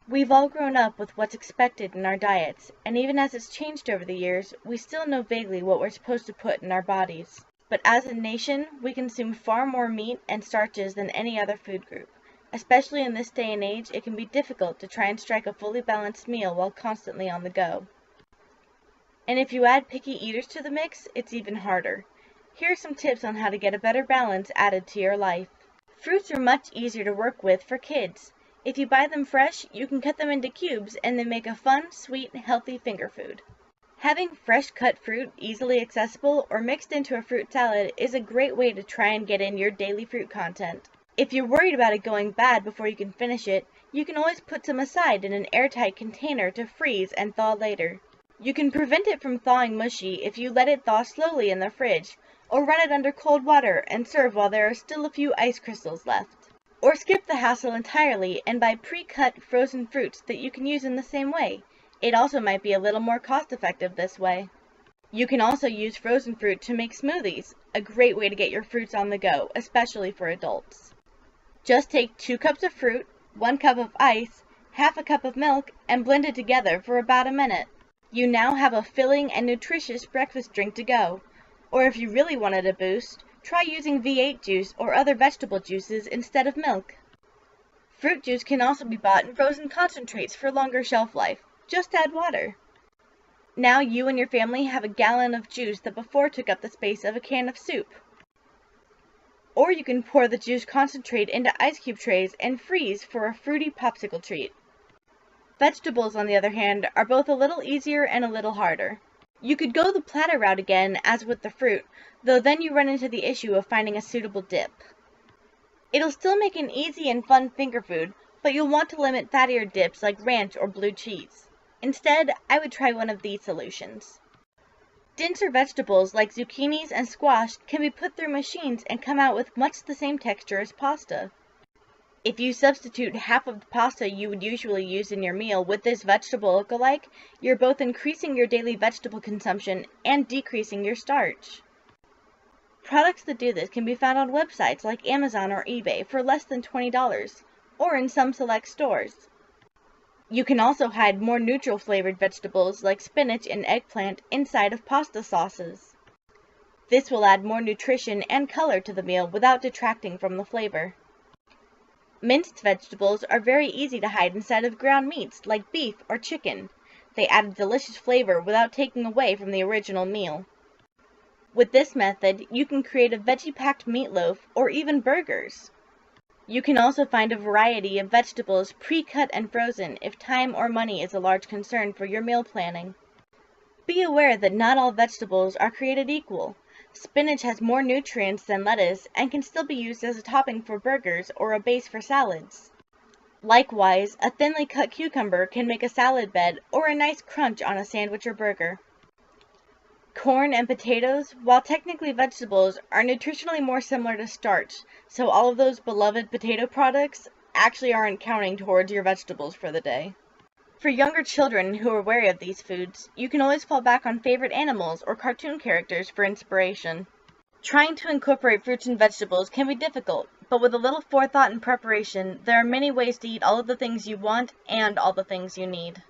We've all grown up with what's expected in our diets, and even as it's changed over the years, we still know vaguely what we're supposed to put in our bodies. But as a nation, we consume far more meat and starches than any other food group. Especially in this day and age, it can be difficult to try and strike a fully balanced meal while constantly on the go. And if you add picky eaters to the mix, it's even harder. Here are some tips on how to get a better balance added to your life. Fruits are much easier to work with for kids. If you buy them fresh, you can cut them into cubes and they make a fun, sweet, healthy finger food. Having fresh cut fruit easily accessible or mixed into a fruit salad is a great way to try and get in your daily fruit content. If you're worried about it going bad before you can finish it, you can always put some aside in an airtight container to freeze and thaw later. You can prevent it from thawing mushy if you let it thaw slowly in the fridge, or run it under cold water and serve while there are still a few ice crystals left. Or skip the hassle entirely and buy pre-cut frozen fruits that you can use in the same way. It also might be a little more cost-effective this way. You can also use frozen fruit to make smoothies, a great way to get your fruits on the go, especially for adults. Just take 2 cups of fruit, 1 cup of ice, half a cup of milk, and blend it together for about a minute. You now have a filling and nutritious breakfast drink to go. Or if you really wanted a boost, try using V8 juice or other vegetable juices instead of milk. Fruit juice can also be bought in frozen concentrates for longer shelf life. Just add water. Now you and your family have a gallon of juice that before took up the space of a can of soup. Or you can pour the juice concentrate into ice cube trays and freeze for a fruity popsicle treat. Vegetables, on the other hand, are both a little easier and a little harder. You could go the platter route again, as with the fruit, though then you run into the issue of finding a suitable dip. It'll still make an easy and fun finger food, but you'll want to limit fattier dips like ranch or blue cheese. Instead, I would try one of these solutions. Denser vegetables like zucchinis and squash can be put through machines and come out with much the same texture as pasta. If you substitute half of the pasta you would usually use in your meal with this vegetable lookalike, you're both increasing your daily vegetable consumption and decreasing your starch. Products that do this can be found on websites like Amazon or eBay for less than $20, or in some select stores. You can also hide more neutral flavored vegetables like spinach and eggplant inside of pasta sauces. This will add more nutrition and color to the meal without detracting from the flavor. Minced vegetables are very easy to hide inside of ground meats like beef or chicken. They add a delicious flavor without taking away from the original meal. With this method, you can create a veggie-packed meatloaf or even burgers. You can also find a variety of vegetables pre-cut and frozen if time or money is a large concern for your meal planning. Be aware that not all vegetables are created equal. Spinach has more nutrients than lettuce and can still be used as a topping for burgers or a base for salads. Likewise, a thinly cut cucumber can make a salad bed or a nice crunch on a sandwich or burger. Corn and potatoes, while technically vegetables, are nutritionally more similar to starch, so all of those beloved potato products actually aren't counting towards your vegetables for the day. For younger children who are wary of these foods, you can always fall back on favorite animals or cartoon characters for inspiration. Trying to incorporate fruits and vegetables can be difficult, but with a little forethought and preparation, there are many ways to eat all of the things you want and all the things you need.